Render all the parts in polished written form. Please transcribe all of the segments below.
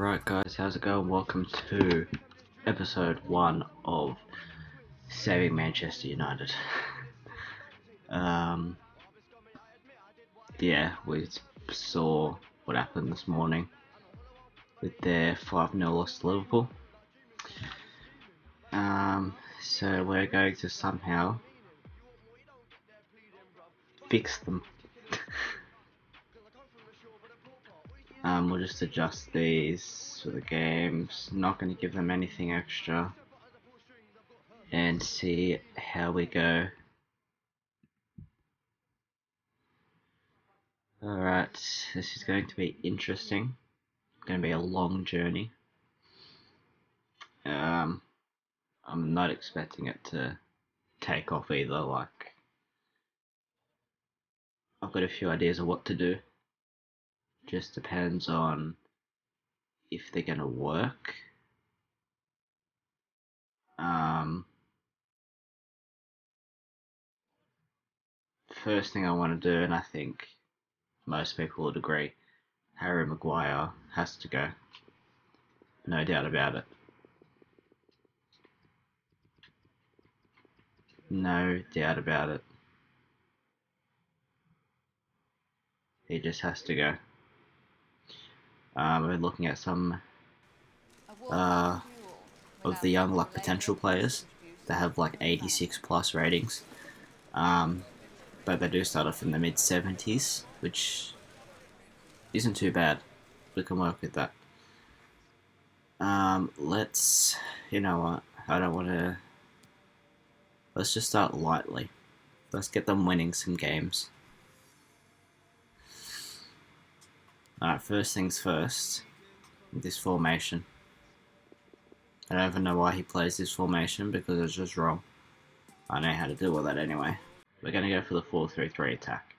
Alright guys, how's it going? Welcome to episode 1 of Saving Manchester United. Yeah, we saw what happened this morning with their 5-0 loss to Liverpool. So we're going to somehow fix them. We'll just adjust these for the games, not going to give them anything extra, and see how we go. Alright, this is going to be interesting. It's going to be a long journey. I'm not expecting it to take off either. Like, I've got a few ideas of what to do. Just depends on if they're going to work. First thing I want to do, and I think most people would agree, Harry Maguire has to go. No doubt about it. No doubt about it. He just has to go. We're looking at some of the young luck potential players that have like 86 plus ratings. But they do start off in the mid 70s, which isn't too bad. We can work with that. Let's, you know what? I don't want to. Let's just start lightly. Let's get them winning some games. Alright, first things first. This formation. I don't even know why he plays this formation because it's just wrong. I know how to deal with that anyway. We're going to go for the 4-3-3 attack.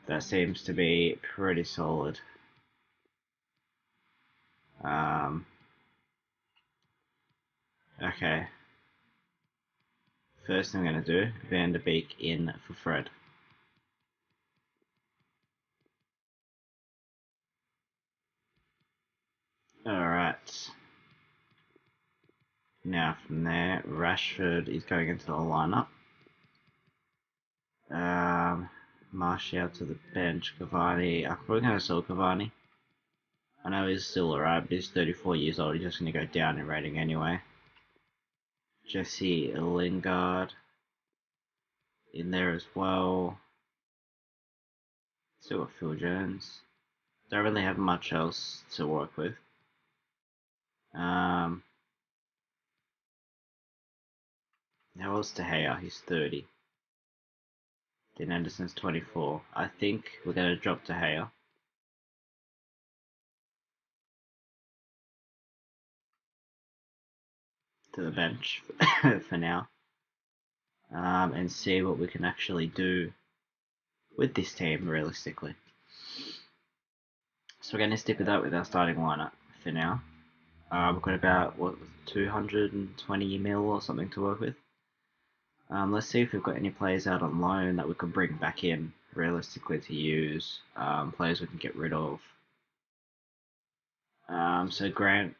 That seems to be pretty solid. Okay. First thing I'm going to do, Van der Beek in for Fred. Alright. Now from there, Rashford is going into the lineup. Martial to the bench. Cavani. I'm probably going to sell Cavani. I know he's still alright, but he's 34 years old. He's just going to go down in rating anyway. Jesse Lingard in there as well. Still got Phil Jones. Don't really have much else to work with. How old's De Gea? He's 30. Dean Anderson's 24. I think we're going to drop De Gea. To the bench for now. And see what we can actually do with this team realistically. So we're going to stick with that with our starting lineup for now. We've got about, 220 mil or something to work with. Let's see if we've got any players out on loan that we could bring back in realistically to use. Players we can get rid of. So Grant,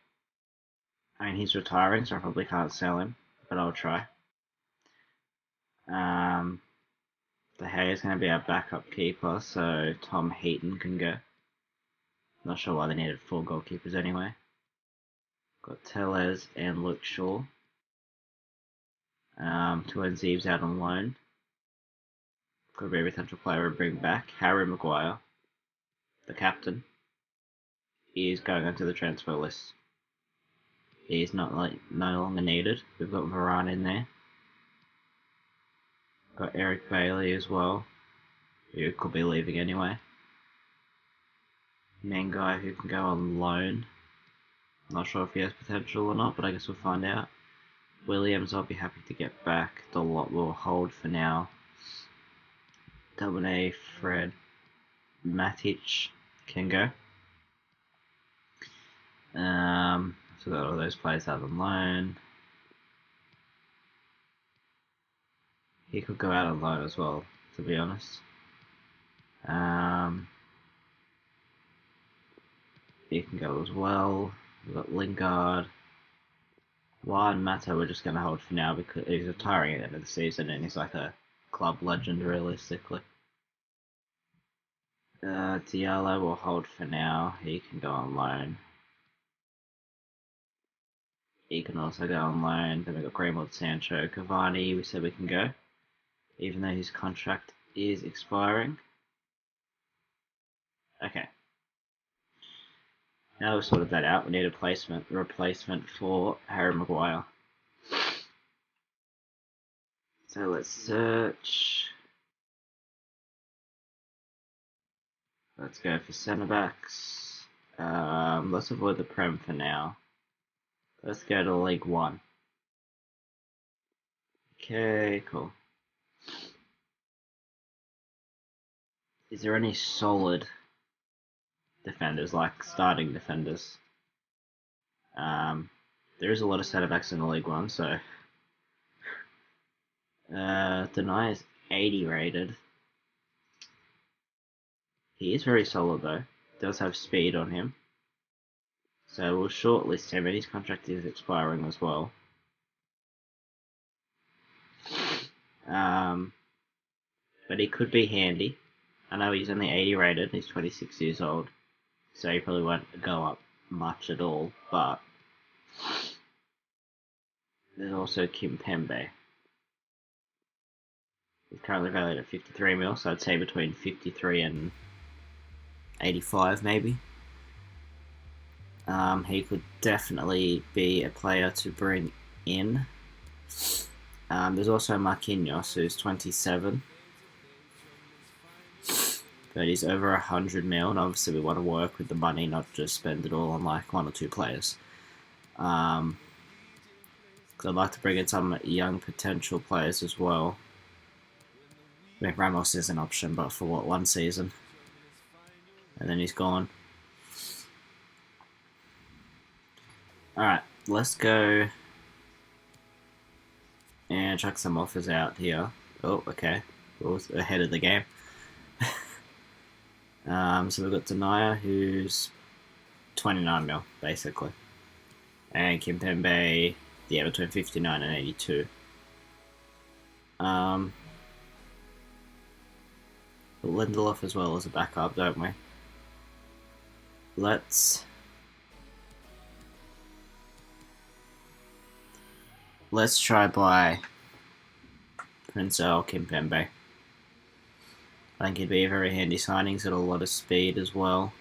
I mean, he's retiring, so I probably can't sell him, but I'll try. De Gea is going to be our backup keeper, so Tom Heaton can go. Not sure why they needed 4 goalkeepers anyway. Got Tellez and Luke Shaw. Tuanzebe's out on loan. Could be a potential player to bring back. Harry Maguire, the captain, is going onto the transfer list. He's no longer needed. We've got Varane in there. Got Eric Bailey as well, who could be leaving anyway. Main guy who can go on loan. Not sure if he has potential or not, but I guess we'll find out. Williams, I'll be happy to get back. The lot will hold for now. A, Fred, Matic can go. So got all those players out on loan. He could go out on loan as well, to be honest. He can go as well. We've got Lingard. Juan Mata we're just going to hold for now because he's retiring at the end of the season and he's like a club legend realistically. Diallo will hold for now. He can go on loan. He can also go on loan. Then we've got Greenwood, Sancho, Cavani. We said we can go, even though his contract is expiring. Okay. Now we've sorted that out, we need a replacement for Harry Maguire. So let's search. Let's go for centre backs. Let's avoid the Prem for now. Let's go to League One. Okay, cool. Is there any solid defenders, like starting defenders? There is a lot of centre backs in the League One, so Deny is 80 rated. He is very solid though. Does have speed on him. So we'll shortlist him, and his contract is expiring as well. But he could be handy. I know he's only 80 rated, he's 26 years old, so he probably won't go up much at all, but there's also Kimpembe. He's currently valued at 53 mil, so I'd say between 53 and 85 maybe. He could definitely be a player to bring in. There's also Marquinhos, who's 27. But he's over 100 mil, and obviously we want to work with the money, not just spend it all on like one or two players. Because I'd like to bring in some young potential players as well. I mean, Ramos is an option, but for what, one season? And then he's gone. Alright, let's go and chuck some offers out here. Oh, okay. We're ahead of the game. So we've got Denier, who's 29 mil, basically. And Kimpembe, yeah, between 59 and 82. Lindelof as well as a backup, don't we? Let's try by Princel Kimpembe. I think he'd be a very handy signing. He's got a lot of speed as well.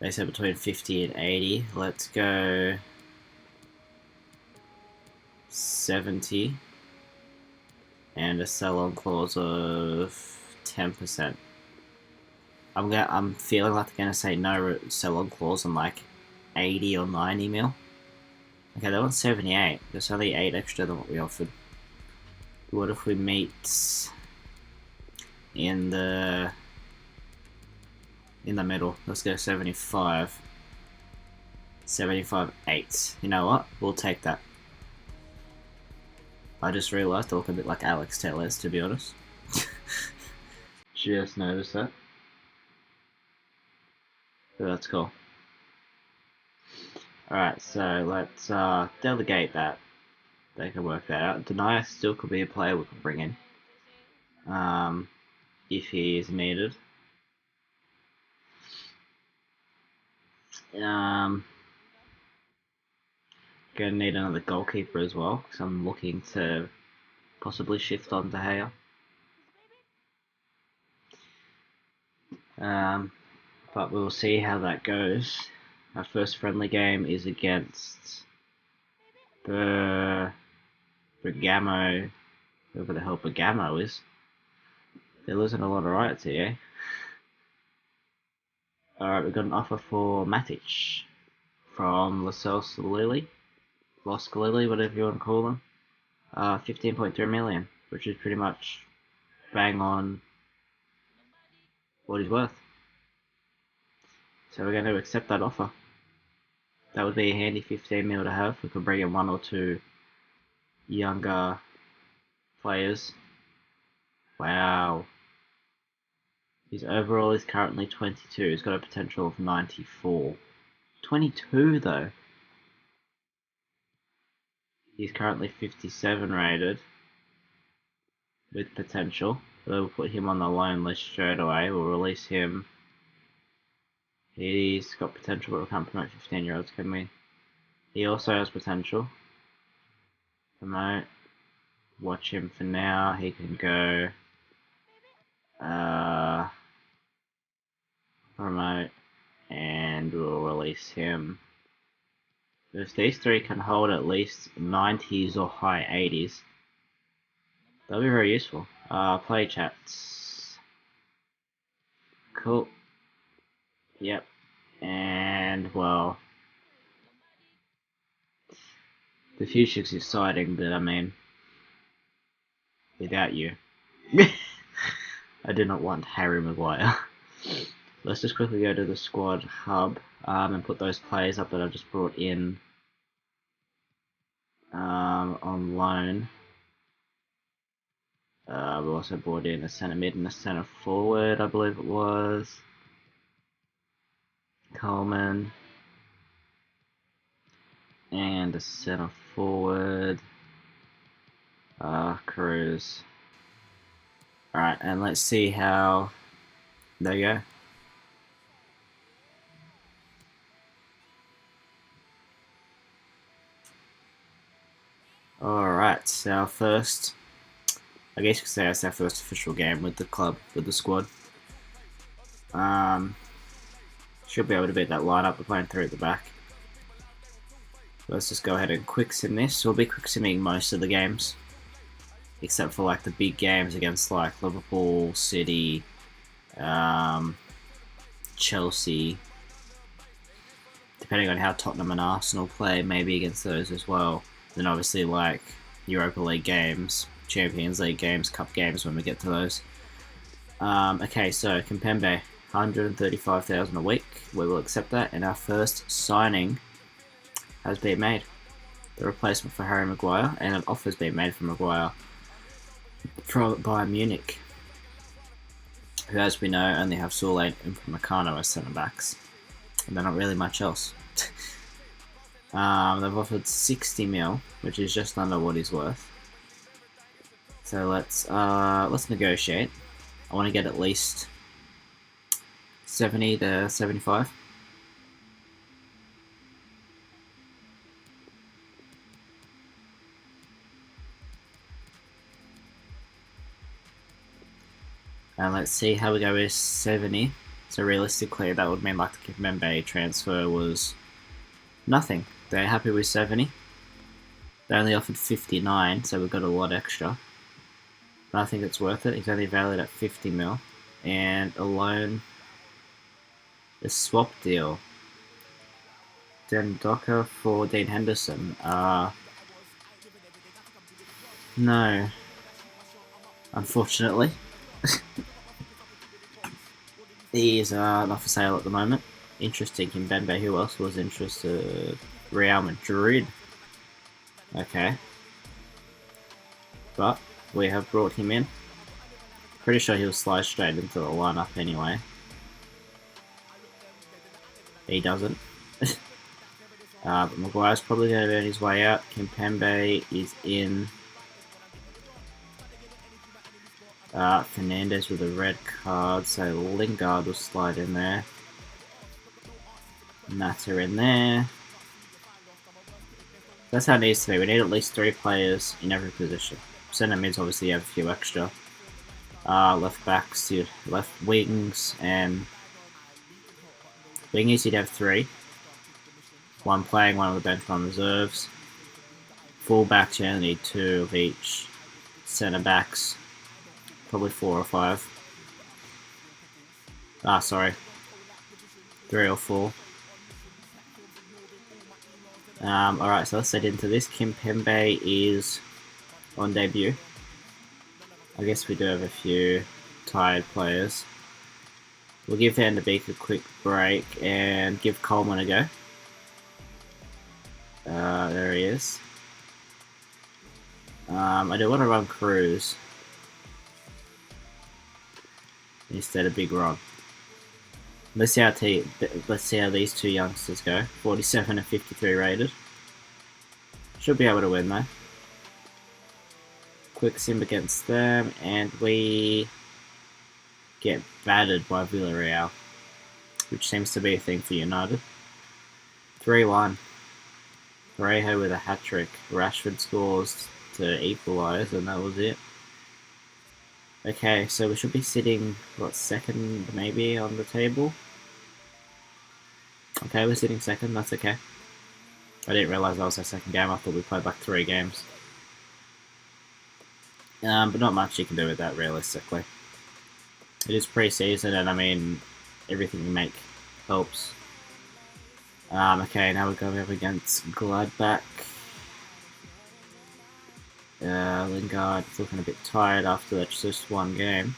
They said between 50 and 80. Let's go 70. And a sell-on clause of 10%. I'm feeling like they're gonna say no sell-on clause on like 80 or 90 mil. Okay, they want 78. There's only 8 extra than what we offered. What if we meet in the middle? Let's go 75. 75.8. You know what? We'll take that. I just realised I look a bit like Alex Telles, to be honest. Just noticed that. So that's cool. Alright, so let's delegate that. They can work that out. Denier still could be a player we could bring in. If he is needed. Gonna need another goalkeeper as well, because I'm looking to possibly shift on De Gea. But we'll see how that goes. Our first friendly game is against Bergamo, whoever the hell Bergamo is. They're losing a lot of rights here. Alright, we've got an offer for Matic from Los Scalili, whatever you want to call them. 15.3 million, which is pretty much bang on what he's worth. So we're going to accept that offer. That would be a handy 15 mil to have. We could bring in one or two younger players. Wow. His overall is currently 22. He's got a potential of 94. 22 though. He's currently 57 rated with potential. We'll put him on the loan list straight away. We'll release him. He's got potential, but we can't promote 15-year-olds, can we? He also has potential. Promote. Watch him for now. He can go. Promote. And we'll release him. If these three can hold at least 90s or high 80s, that'll be very useful. Play chats. Cool. Yep. And, well, the future's exciting, but I mean, without you. I do not want Harry Maguire. Let's just quickly go to the squad hub and put those players up that I just brought in on loan. We also brought in a centre mid and a centre forward, I believe it was. Coleman. And a centre forward. Cruz. Alright, and let's see how. There you go. Alright, so our first, I guess you could say it's our first official game with the club, with the squad. Should be able to beat that lineup. We're playing 3 at the back. Let's just go ahead and quick sim this. We'll be quick simming most of the games, except for like the big games against like Liverpool, City, Chelsea. Depending on how Tottenham and Arsenal play, maybe against those as well. Then obviously like Europa League games, Champions League games, Cup games when we get to those. Okay, so Kimpembe, 135,000 a week. We will accept that, and our first signing has been made. The replacement for Harry Maguire, and an offer has been made for Maguire from Bayern Munich, who, as we know, only have Soule and Upamecano as centre backs, and they're not really much else. They've offered 60 mil, which is just under what he's worth. So let's negotiate. I want to get at least 70 to 75. And let's see how we go with 70. So realistically, that would mean like the Kimpembe transfer was nothing. They're happy with 70. They only offered 59, so we've got a lot extra. But I think it's worth it. He's only valued at 50 mil. And a loan, a swap deal. Dendoncker for Dean Henderson. No. Unfortunately. He is not for sale at the moment. Interesting, Kimpembe. Who else was interested? Real Madrid. Okay. But we have brought him in. Pretty sure he'll slide straight into the lineup anyway. He doesn't. But Maguire's probably going to earn his way out. Kimpembe is in. Fernandez with a red card, so Lingard will slide in there. Mata in there. That's how it needs to be. We need at least 3 players in every position. Centre mids obviously have a few extra. Left backs, left wings, and wingies you'd have 3. 1 playing, 1 on the bench, 1 reserves. Full backs you only need 2 of each. Centre backs, probably 4 or 5. Sorry. 3 or 4. Alright, so let's get into this. Kimpembe is on debut. I guess we do have a few tired players. We'll give Van de Beek a quick break and give Coleman a go. There he is. I do want to run Cruz. instead of Big Ron. Let's see how these two youngsters go. 47 and 53 rated. Should be able to win though. Quick sim against them, and we get battered by Villarreal, which seems to be a thing for United. 3-1. Parejo with a hat-trick. Rashford scores to equalise, and that was it. Okay, so we should be sitting, what, second maybe on the table? Okay, we're sitting second, that's okay. I didn't realise that was our second game, I thought we played like 3 games. But not much you can do with that, realistically. It is pre-season, and I mean, everything you make helps. Okay, now we're going up against Gladbach. Lingard is looking a bit tired after that's just one game.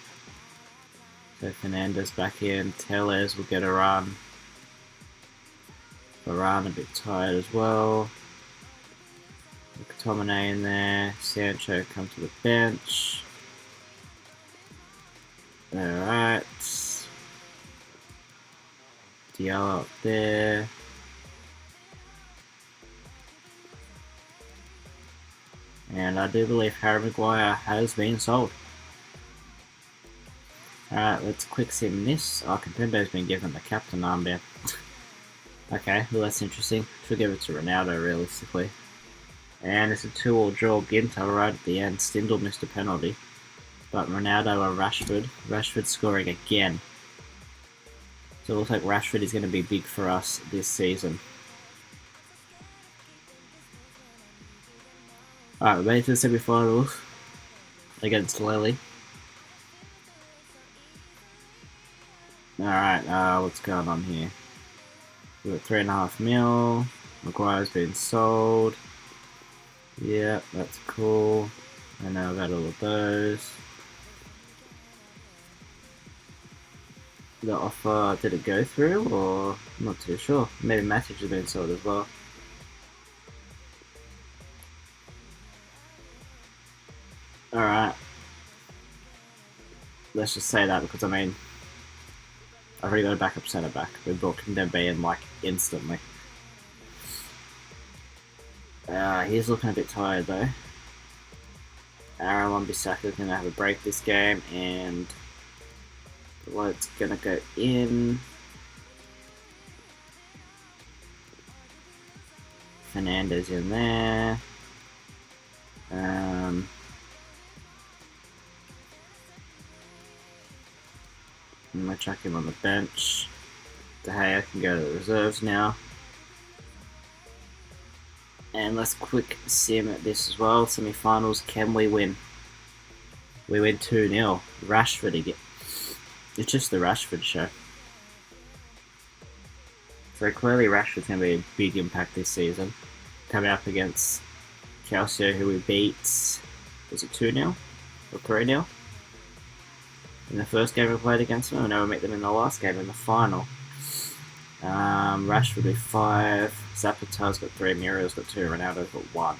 So Fernandez back in. Tellez will get a run. Varane a bit tired as well. McTominay in there. Sancho come to the bench. Alright. Diallo up there. And I do believe Harry Maguire has been sold. Alright, let's quick sim this. Oh, Contendo's been given the captain armband. Okay, well that's interesting. Should give it to Ronaldo realistically. And it's a 2-2 draw. Ginter right at the end. Stindl missed a penalty. But Ronaldo or Rashford. Rashford scoring again. So it looks like Rashford is going to be big for us this season. Alright, we're made to the semi-finals against Lille. Alright, what's going on here? We've got 3.5 mil. Maguire's been sold. Yep, that's cool. I know about all of those. The offer, did it go through, or I'm not too sure. Maybe Matic has been sold as well. Alright. Let's just say that because I mean, I've already got a backup centre back. We brought Kimpembe in like instantly. He's looking a bit tired though. Aaron Wan-Bissaka is going to have a break this game, and what's going to go in? Fernandez in there. I'm going to chuck him on the bench. De Gea can go to the reserves now. And let's quick sim at this as well. Semi-finals, can we win? We win 2-0. Rashford again. It's just the Rashford show. So clearly Rashford's going to be a big impact this season. Coming up against Calcio, who we beat, was it 2-0 or 3-0? In the first game we played against them. I know we met them in the last game in the final. Rashford with 5, Zapater's got 3, Muriel's got 2, Ronaldo's got 1.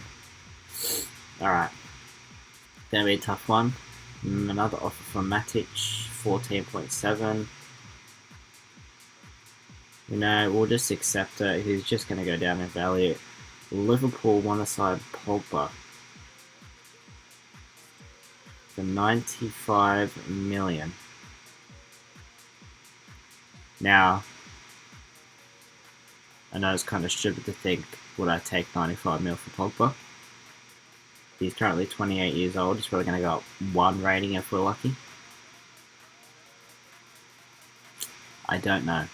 Alright. Gonna be a tough one. Another offer from Matic, 14.7. You know, we'll just accept it. He's just gonna go down in value. Liverpool want to sign Pogba for 95 million. Now, I know it's kind of stupid to think, would I take 95 mil for Pogba? He's currently 28 years old. He's probably going to go up 1 rating if we're lucky. I don't know.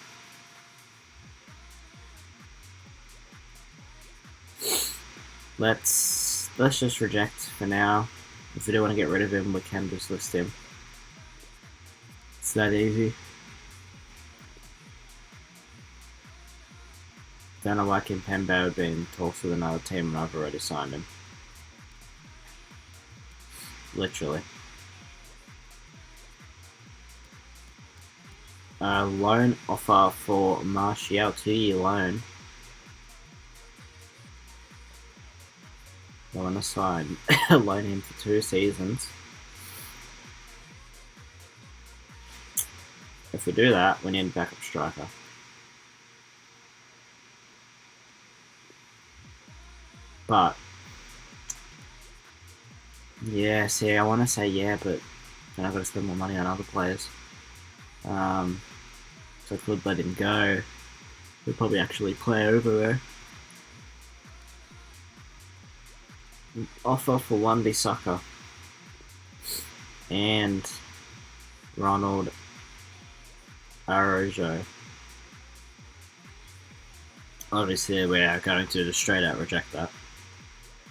Let's just reject for now. If we do want to get rid of him, we can just list him. It's that easy. Don't know why Kimpembe would be in talks with another team and I've already signed him. Literally. Loan offer for Martial, 2-year loan. I want to sign, loan him for 2 seasons. If we do that, we need a backup striker. But yeah, see, I want to say yeah, but then I've got to spend more money on other players. So I could let him go. We'd probably actually play over there. Offer for Wan-Bissaka and Ronald Araujo. Obviously, we are going to just straight out reject that.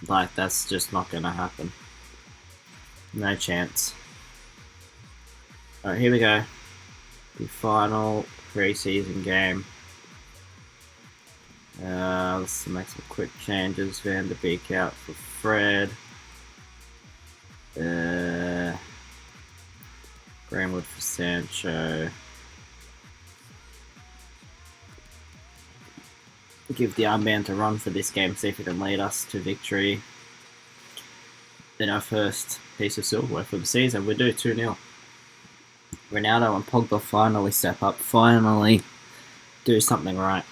Like, that's just not going to happen. No chance. Alright, here we go. The final pre-season game. Let's make some quick changes. Van de Beek out for Fred. Greenwood for Sancho. Give the armband a run for this game, see if it can lead us to victory. Then our first piece of silverware for the season. We do 2-0. Ronaldo and Pogba finally step up, finally do something right.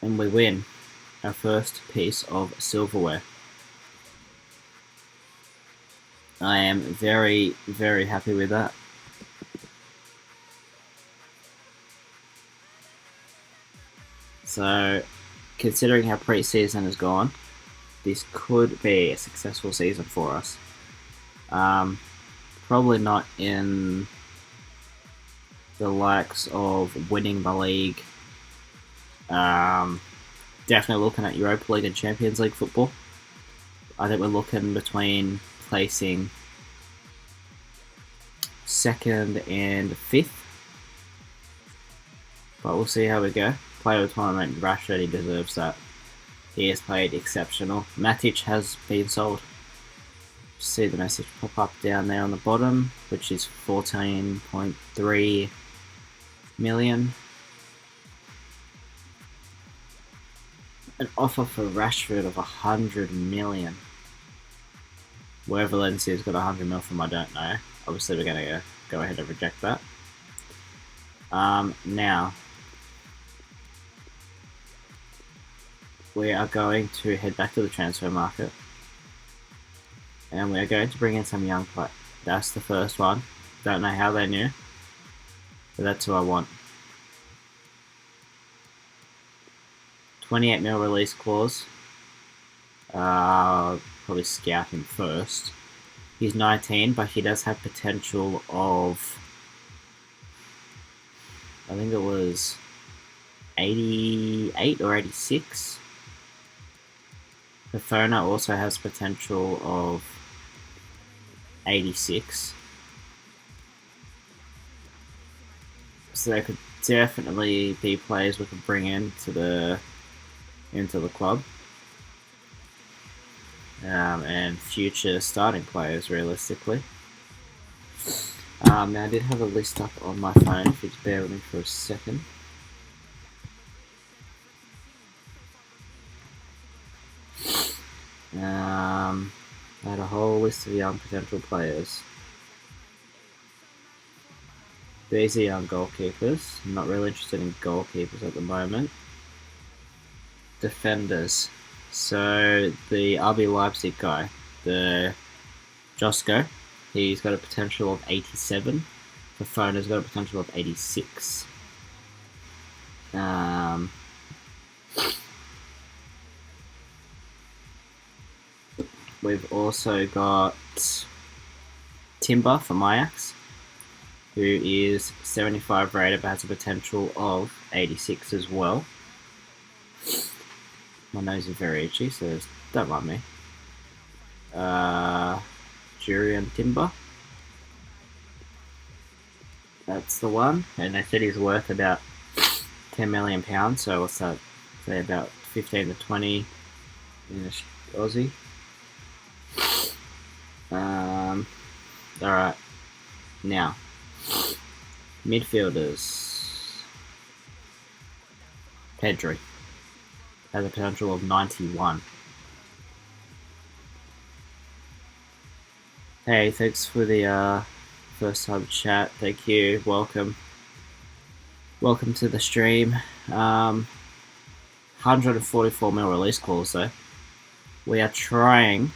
And we win our first piece of silverware. I am very, very happy with that. So, considering how pre-season has gone, this could be a successful season for us. Probably not in the likes of winning the league. Definitely looking at Europa League and Champions League football. I think we're looking between placing 2nd and 5th. But we'll see how we go. Player of the tournament, Rashford, he deserves that. He has played exceptional. Matic has been sold. See the message pop up down there on the bottom, which is 14.3 million. An offer for Rashford of 100 million. Where Valencia's got 100 mil from, I don't know. Obviously, we're going to go ahead and reject that. Now, we are going to head back to the transfer market. And we are going to bring in some young players. That's the first one. Don't know how they knew. But that's who I want. 28 mil release clause. Probably scout him first. He's 19, but he does have potential of, I think it was 88 or 86. Fofana also has potential of 86. So there could definitely be players we could bring into the club. And future starting players, realistically. Now, I did have a list up on my phone, if you just bear with me for a second. I had a whole list of young potential players. These are young goalkeepers. I'm not really interested in goalkeepers at the moment. Defenders. So, the RB Leipzig guy, the Josko, he's got a potential of 87. Fofona's got a potential of 86. We've also got Timber from Ajax, who is 75 rated but has a potential of 86 as well. My nose is very itchy, so don't mind me. Jurriën Timber. That's the one. And they said he's worth about £10 million, so what's that? Say about 15 to 20 in Aussie. Alright. Now, midfielders. Pedri has a potential of 91. Hey, thanks for the first time chat. Thank you. Welcome. Welcome to the stream. 144 mil release calls though. We are trying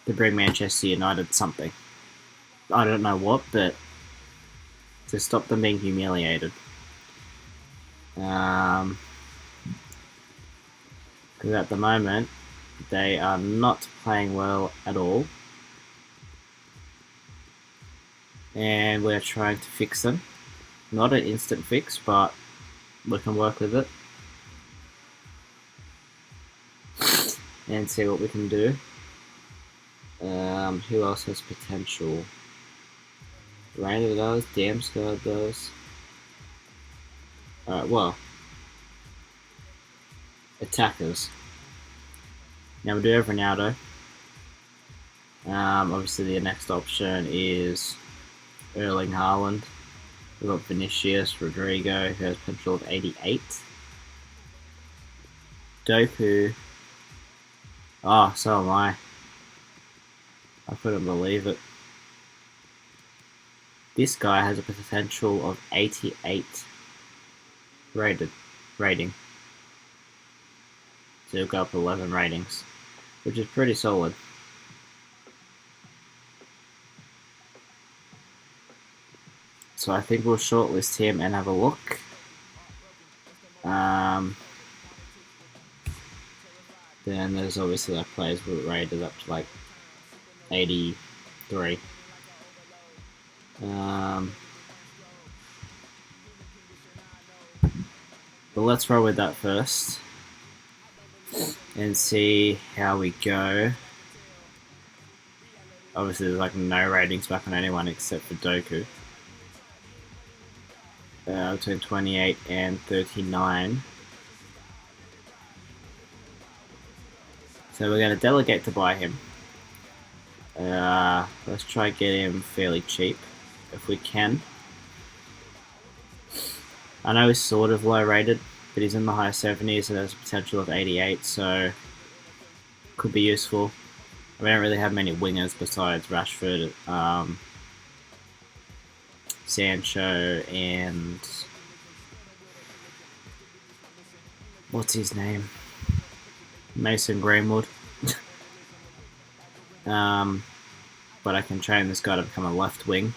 to bring Manchester United something. I don't know what, but to stop them being humiliated. Because at the moment, they are not playing well at all. And we're trying to fix them. Not an instant fix, but we can work with it. And see what we can do. Who else has potential? Randall does, Damsgaard does. Alright, well. Attackers. Now we'll do Ronaldo. Obviously the next option is Erling Haaland. We've got Vinicius, Rodrigo, who has potential of 88. Doku. Oh, so am I. I couldn't believe it. This guy has a potential of 88 rating. So he'll go up 11 ratings, which is pretty solid. So I think we'll shortlist him and have a look. Then there's obviously like players with rated up to like 83. But let's roll with that first and see how we go. Obviously there's like no ratings back on anyone except for Doku. Between 28 and 39. So we're going to delegate to buy him. Let's try get him fairly cheap if we can. I know he's sort of low rated, but he's in the high 70s and has a potential of 88, so could be useful. We don't really have many wingers besides Rashford, Sancho, and what's his name? Mason Greenwood. But I can train this guy to become a left wing.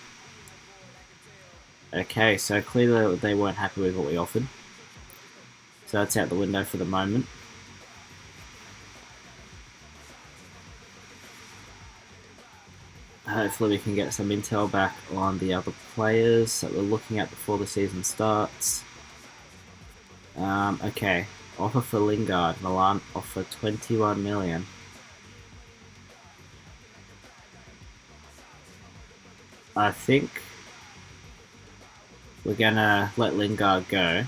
Okay, so clearly they weren't happy with what we offered. So that's out the window for the moment. Hopefully we can get some intel back on the other players that we're looking at before the season starts. Okay, offer for Lingard. Milan offer 21 million. I think we're gonna let Lingard go.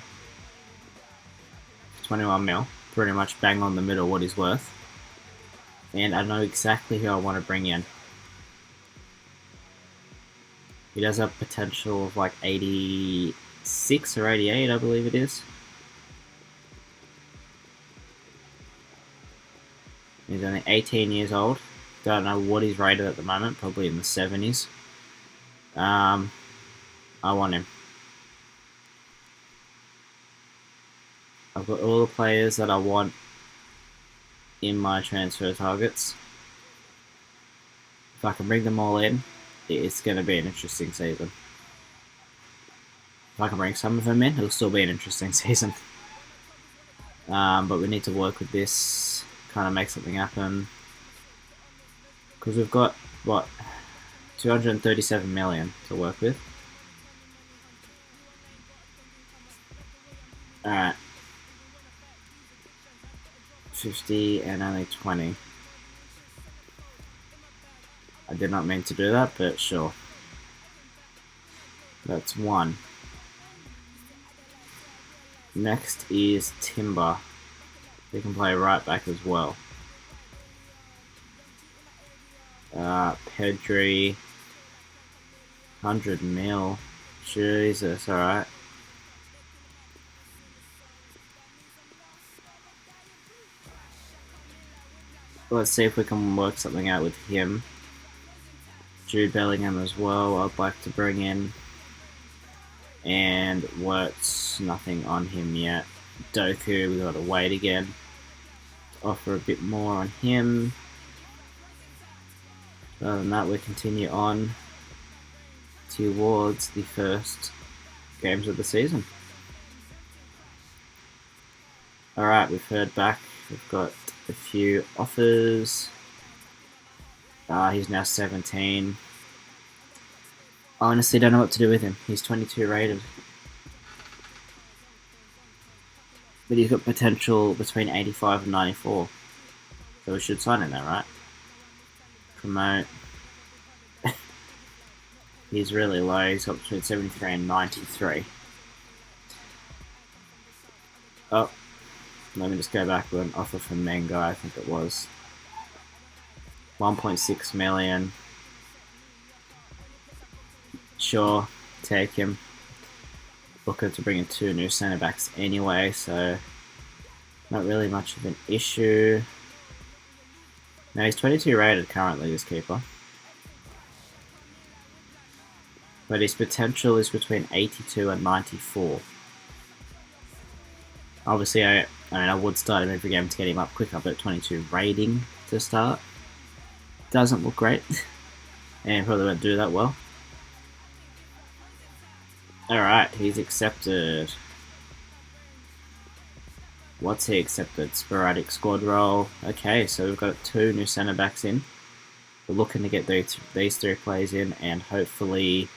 21 mil, pretty much bang on the middle what he's worth. And I know exactly who I want to bring in. He does have potential of like 86 or 88, I believe it is. He's only 18 years old. Don't know what he's rated at the moment, probably in the 70s. I want him. I've got all the players that I want in my transfer targets. If I can bring them all in, it's going to be an interesting season. If I can bring some of them in, it'll still be an interesting season. But we need to work with this, kind of make something happen. Because we've got, what, 237 million to work with. Alright. 50 and only 20. I did not mean to do that, but sure. That's one. Next is Timber. He can play right back as well. Pedri. 100 mil. Jesus, alright. Let's see if we can work something out with him. Jude Bellingham as well, I'd like to bring in. And Wirtz, nothing on him yet. Doku, we've got to wait again. Offer a bit more on him. Other than that, we continue on towards the first games of the season. Alright, we've heard back. We've got a few offers. He's now 17. I honestly don't know what to do with him. He's 22 rated. But he's got potential between 85 and 94. So we should sign him there, right? Promote. He's really low. He's got between 73 and 93. Oh. Let me just go back with an offer from Menga, I think it was. 1.6 million. Sure, take him. Looking to bring in 2 new centre backs anyway, so not really much of an issue. Now he's 22 rated currently, this keeper. But his potential is between 82 and 94. Obviously, I would start him every game to get him up quicker, but 22 rating to start doesn't look great. And probably won't do that well. Alright, he's accepted. What's he accepted? Sporadic squad role. Okay, so we've got 2 new centre backs in. We're looking to get these 3 players in, and hopefully,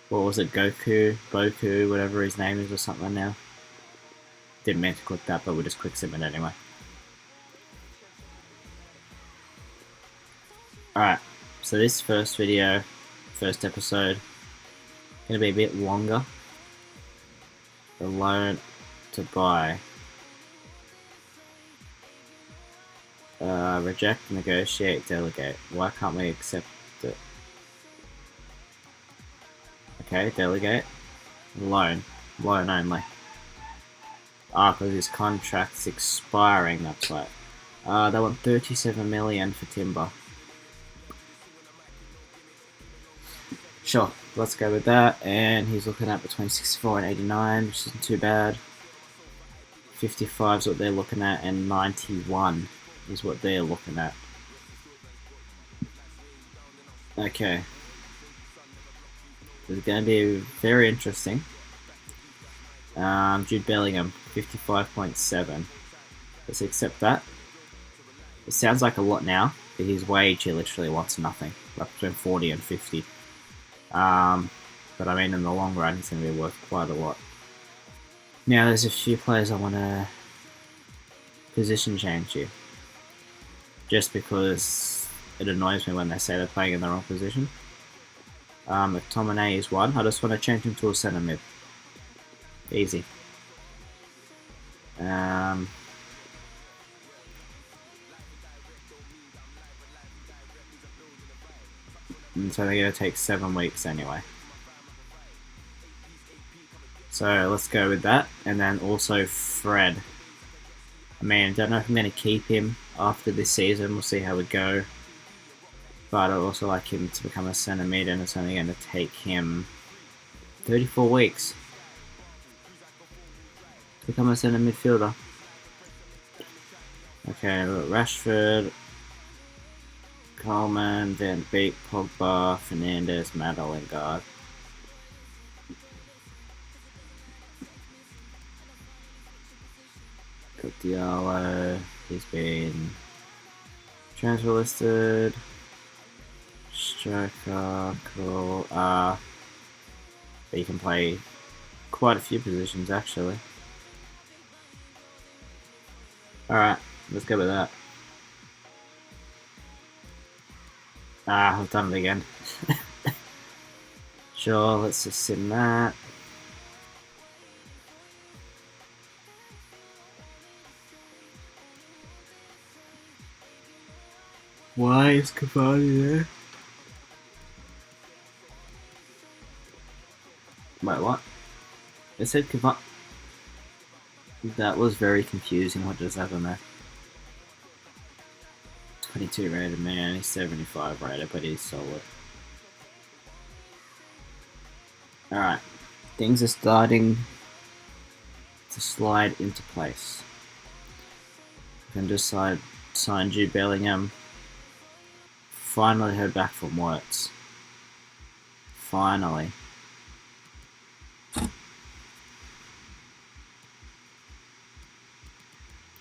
what was it, Boku, whatever his name is or something now. Didn't mean to click that, but we'll just quick submit anyway. Alright, so this first episode, gonna be a bit longer. The loan to buy. Reject, negotiate, delegate. Why can't we accept it? Okay, delegate. Loan only. Because his contract's expiring, that's right. They want 37 million for Timber. Sure, let's go with that. And he's looking at between 64 and 89, which isn't too bad. 55 is what they're looking at, and 91 is what they're looking at. Okay. This is going to be very interesting. Jude Bellingham, 55.7. Let's accept that. It sounds like a lot now, but his wage he literally wants nothing. Like between 40 and 50. But I mean, in the long run, he's going to be worth quite a lot. Now, there's a few players I want to position change here. Just because it annoys me when they say they're playing in the wrong position. McTominay is one. I just want to change him to a centre mid. Easy. And so they're going to take 7 weeks anyway. So let's go with that. And then also Fred. I mean, I don't know if I'm going to keep him after this season. We'll see how we go. But I'd also like him to become a centre mid, and it's only going to take him 34 weeks to become a centre midfielder. Okay, we've got Rashford, Coleman, Van Beek, Pogba, Fernandes, Matt Lingard. Got Diallo, he's been transfer listed. Striker, cool. But you can play quite a few positions actually. Alright, let's go with that. I've done it again. Sure, let's just sim that. Why is Cavani there? Wait, what? It said Cavani. That was very confusing. What just happened there? 22 rated, man. He's 75 rated, but he's solid. Alright, things are starting to slide into place. I can just sign Jude Bellingham. Finally heard back from Wirtz. Finally.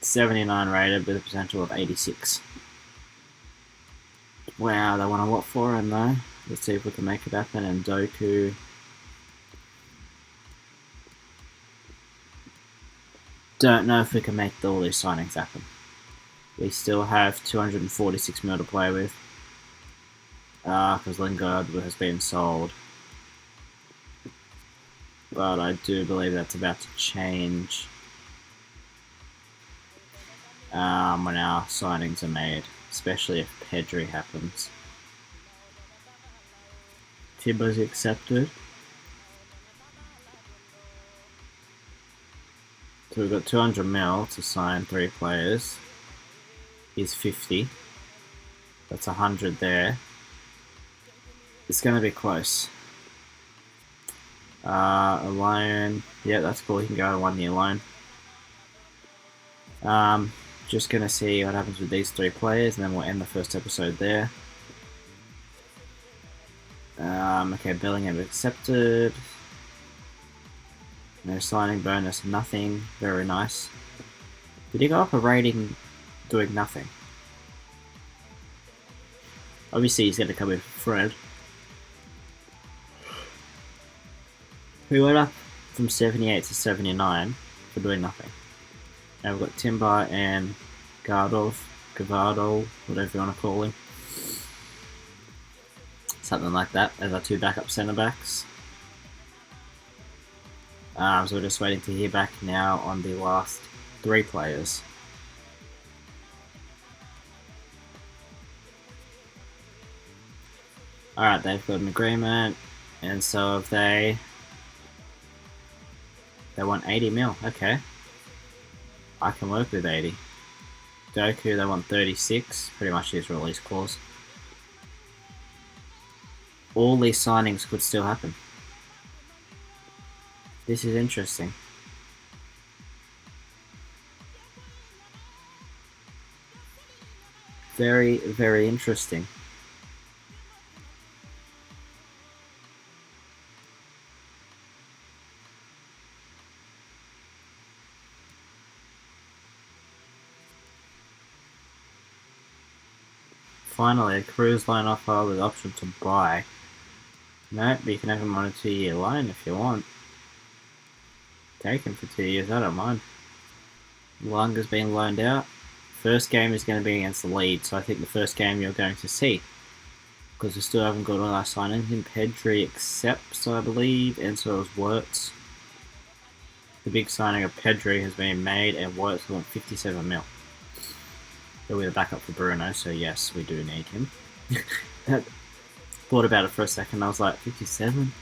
$79 rated with a potential of 86. Wow, they want a lot for him though. Let's see if we can make it happen. And Doku. Don't know if we can make all these signings happen. We still have 246 mil to play with. Because Lingard has been sold. But I do believe that's about to change when our signings are made, especially if Pedri happens. Timber's accepted. So we've got 200 mil to sign 3 players. He's 50. That's 100 there. It's going to be close. A loan. Yeah, that's cool. He can go on a 1-year loan. Just going to see what happens with these 3 players, and then we'll end the first episode there. Okay, Bellingham accepted. No signing bonus, nothing. Very nice. Did he go up a rating doing nothing? Obviously, he's going to come in for Fred. We went up from 78 to 79 for doing nothing. Now we've got Timber and Gavardov, whatever you want to call him. Something like that, as our 2 backup centre backs. So we're just waiting to hear back now on the last 3 players. Alright, they've got an agreement, and so have they. They want 80 mil, okay. I can work with 80. Doku, they want 36, pretty much his release clause. All these signings could still happen. This is interesting. Very, very interesting. Finally, a cruise line offer with option to buy. No, but you can have him on a 2-year loan if you want. Take him for 2 years, I don't mind. Lunga's been loaned out. First game is going to be against the Leeds, so I think the first game you're going to see. Because we still haven't got all our signings in. Pedri accepts, I believe, and so is Wirtz. The big signing of Pedri has been made, and Wirtz wants 57 mil. He'll be the backup for Bruno, so yes, we do need him. Thought about it for a second, I was like, 57?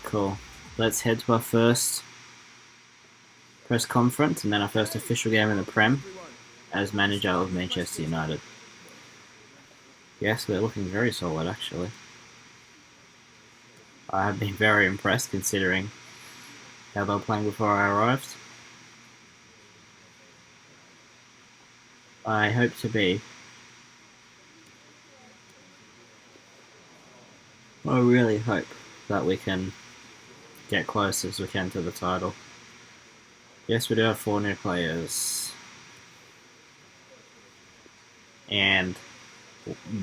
Cool. Let's head to our first press conference, and then our first official game in the Prem as manager of Manchester United. Yes, we're looking very solid, actually. I have been very impressed considering how they were playing before I arrived. I hope to be. I really hope that we can get close as we can to the title. Yes, we do have 4 new players. And,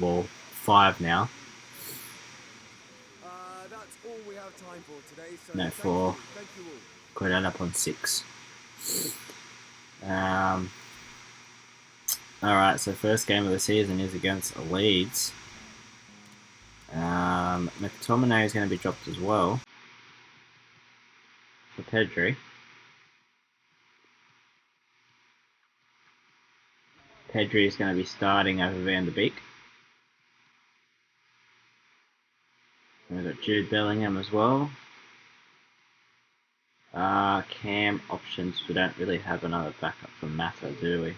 well, 5 now. That's all we have time for today. So No, 4. Thank you all. Could end up on 6. Alright, so first game of the season is against Leeds. McTominay is going to be dropped as well for Pedri. Pedri is going to be starting over Van de Beek. We've got Jude Bellingham as well. Cam options. We don't really have another backup for Mata, do we?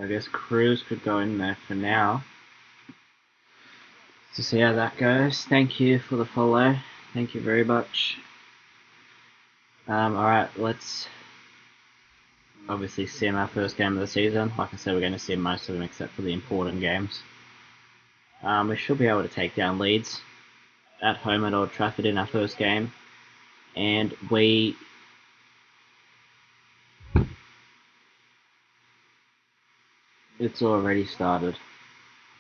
I guess Cruz could go in there for now. To see how that goes. Thank you for the follow. Thank you very much. Alright, let's obviously sim our first game of the season. Like I said, we're going to sim most of them except for the important games. We should be able to take down Leeds at home at Old Trafford in our first game. And it's already started.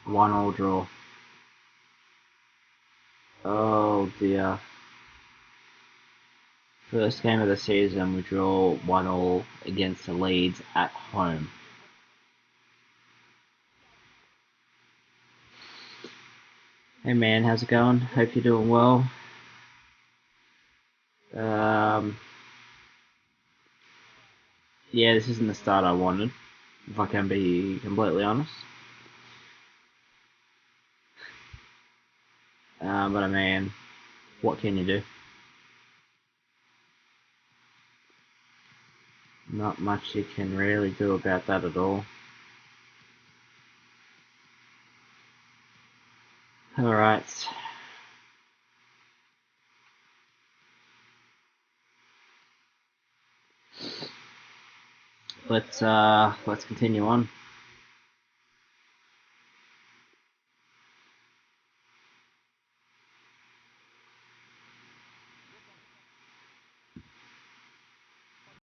1-1 draw. Oh dear. First game of the season, we draw 1-1 against the Leeds at home. Hey man, how's it going? Hope you're doing well. Yeah, this isn't the start I wanted, if I can be completely honest. But I mean, what can you do? Not much you can really do about that at all. Alright. Let's continue on.